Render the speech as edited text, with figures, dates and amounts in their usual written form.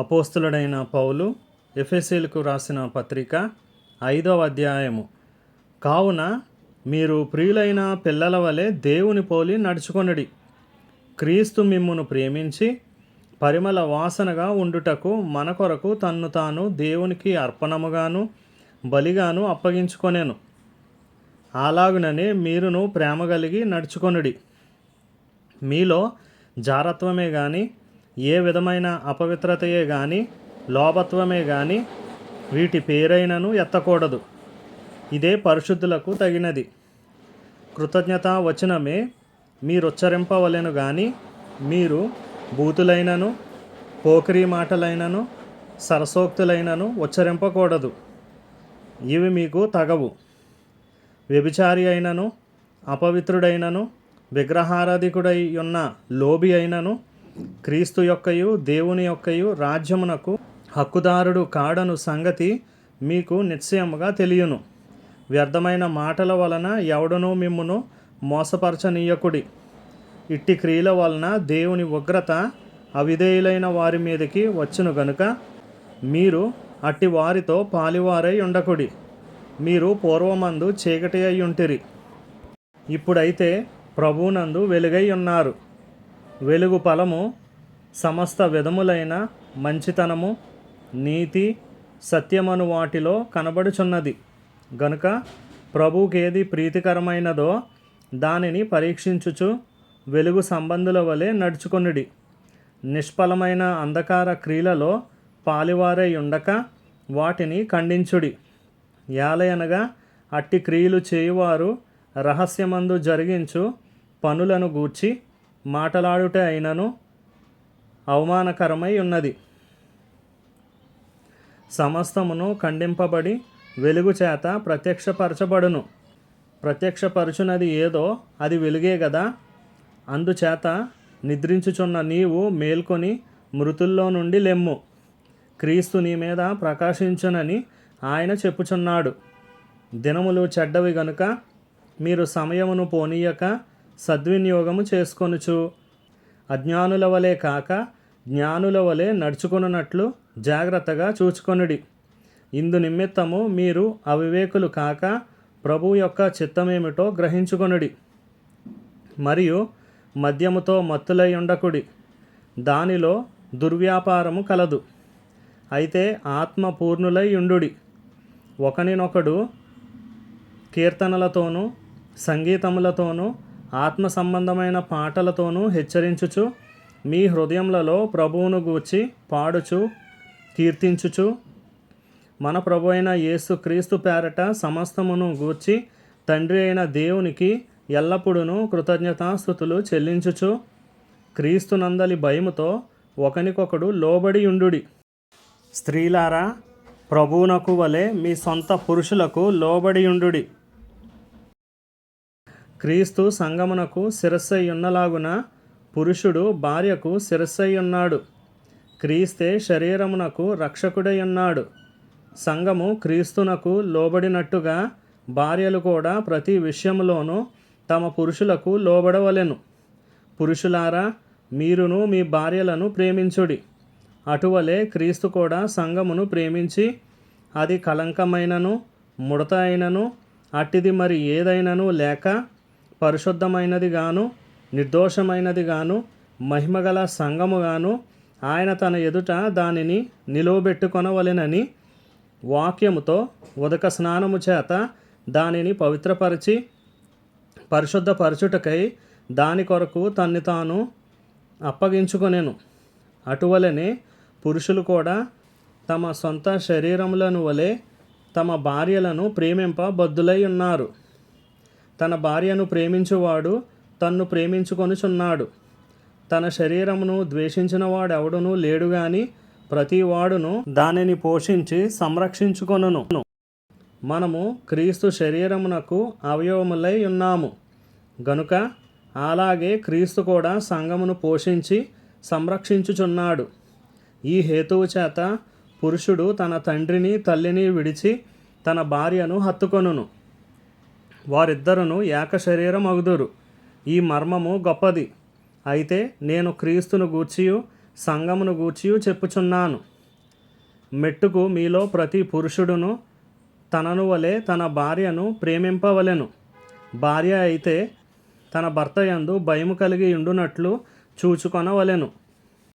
అపోస్తలుడైన పౌలు ఎఫెసీయులకు రాసిన పత్రిక 5వ అధ్యాయము. కావున మీరు ప్రియులైన పిల్లల వలె దేవుని పోలి నడుచుకొనుడి. క్రీస్తు మిమ్మును ప్రేమించి పరిమళ వాసనగా ఉండుటకు మన కొరకు తన్ను తాను దేవునికి అర్పణముగాను బలిగాను అప్పగించుకొనెను. అలాగుననే మీరును ప్రేమ కలిగి నడుచుకొనుడి. మీలో జారత్వమే గాని, ఏ విధమైన అపవిత్రతయే గాని, లోభత్వమే గాని వీటి పేరైనను ఎత్తకూడదు. ఇదే పరిశుద్ధులకు తగినది. కృతజ్ఞతా వచనమే మీరుచ్చరింపవలెను గాని, మీరు బూతులైనను పోకిరీ మాటలైనను సరసోక్తులైనను ఉచ్చరింపకూడదు. ఇవి మీకు తగవు. వ్యభిచారి అయినను అపవిత్రుడైనను విగ్రహారాధికుడై ఉన్న లోబి అయినను క్రీస్తు యొక్కయు దేవుని యొక్కయు రాజ్యమునకు హక్కుదారుడు కాడను సంగతి మీకు నిశ్చయముగా తెలియను. వ్యర్థమైన మాటల వలన ఎవడనూ మిమ్మును మోసపరచనీయకుడి. ఇట్టి క్రియల వలన దేవుని ఉగ్రత అవిధేయులైన వారి మీదకి వచ్చును గనుక మీరు అట్టి వారితో పాలివారై ఉండకుడి. మీరు పూర్వమందు చీకటి అయి ఉంటిరి, ఇప్పుడైతే ప్రభువునందు వెలుగై ఉన్నారు. వెలుగు ఫలము సమస్త విధములైన మంచితనము, నీతి, సత్యమను వాటిలో కనబడుచున్నది గనుక ప్రభువుకేది ప్రీతికరమైనదో దానిని పరీక్షించుచు వెలుగు సంబంధుల వలె నడుచుకొనుడి. నిష్ఫలమైన అంధకార క్రియలలో పాలివారై ఉండక వాటిని ఖండించుడి. యాలయనగా అట్టి క్రియలు చేయువారు రహస్యమందు జరిగించు పనులను గూర్చి మాటలాడుట అయినను అవమానకరమై ఉన్నది. సమస్తమును ఖండింపబడి వెలుగు చేత ప్రత్యక్షపరచబడును. ప్రత్యక్షపరచునది ఏదో అది వెలుగే గదా. అందుచేత నిద్రించుచున్న నీవు మేల్కొని మృతుల్లో నుండి లెమ్ము. క్రీస్తు నీ మీద ప్రకాశించునని ఆయన చెప్పుచున్నాడు. దినములు చెడ్డవి గనుక మీరు సమయమును పోనీయక సద్వినియోగము చేసుకొనుచు అజ్ఞానుల వలె కాక జ్ఞానుల వలె నడుచుకొనున్నట్లు జాగ్రత్తగా చూచుకొనుడి. ఇందు నిమిత్తము మీరు అవివేకులు కాక ప్రభువు యొక్క చిత్తమేమిటో గ్రహించుకొనుడి. మరియు మద్యముతో మత్తులై ఉండకుడి, దానిలో దుర్వ్యాపారము కలదు. అయితే ఆత్మ పూర్ణులై ఉండుడి. ఒకనినొకడు కీర్తనలతోనూ సంగీతములతోనూ ఆత్మ సంబంధమైన పాటలతోనూ హెచ్చరించుచు మీ హృదయములలో ప్రభువును గూర్చి పాడుచు కీర్తించుచు మన ప్రభు అయిన యేసు క్రీస్తు పేరట సమస్తమును గూర్చి తండ్రి అయిన దేవునికి ఎల్లప్పుడూ కృతజ్ఞతాస్తుతులు చెల్లించుచు క్రీస్తునందలి భయముతో ఒకనికొకడు లోబడి ఉండుడి. స్త్రీలారా, ప్రభువునకు వలె మీ సొంత పురుషులకు లోబడి ఉండుడి. క్రీస్తు సంఘమునకు శిరస్సై ఉన్నలాగున పురుషుడు భార్యకు శిరస్సై ఉన్నాడు. క్రీస్తే శరీరమునకు రక్షకుడై ఉన్నాడు. సంఘము క్రీస్తునకు లోబడినట్టుగా భార్యలు కూడా ప్రతి విషయములోనూ తమ పురుషులకు లోబడవలెను. పురుషులారా, మీరును మీ భార్యలను ప్రేమించుడి. అటువలే క్రీస్తు కూడా సంఘమును ప్రేమించి అది కళంకమైనను ముడత అయినను అట్టిది మరి ఏదైనను లేక పరిశుద్ధమైనది గాను నిర్దోషమైనది గాను మహిమగల సంఘముగాను ఆయన తన ఎదుట దానిని నిలువబెట్టుకొనవలెనని వాక్యముతో ఉదక స్నానము చేత దానిని పవిత్రపరిచి పరిశుద్ధపరచుటకై దాని కొరకు తన్ను తాను అప్పగించుకొనెను. అటువలనే పురుషులు కూడా తమ సొంత శరీరములను వలె తమ భార్యలను ప్రేమింప బద్ధులై ఉన్నారు. తన భార్యను ప్రేమించువాడు తన్ను ప్రేమించుకొనుచున్నాడు. తన శరీరమును ద్వేషించిన వాడెవడునూ లేడు గాని ప్రతి వాడును దానిని పోషించి సంరక్షించుకొనును. మనము క్రీస్తు శరీరమునకు అవయవములై ఉన్నాము గనుక అలాగే క్రీస్తు కూడా సంఘమును పోషించి సంరక్షించుచున్నాడు. ఈ హేతువు చేత పురుషుడు తన తండ్రిని తల్లిని విడిచి తన భార్యను హత్తుకొనును, వారిద్దరును ఏక శరీరం అగుదురు. ఈ మర్మము గొప్పది. అయితే నేను క్రీస్తును గూర్చియు సంఘమును గూర్చియు చెప్పుచున్నాను. మెట్టుకు మీలో ప్రతి పురుషుడును తనను వలె తన భార్యను ప్రేమింపవలెను. భార్య అయితే తన భర్త యందు భయము కలిగి ఉండునట్లు చూచుకొనవలెను.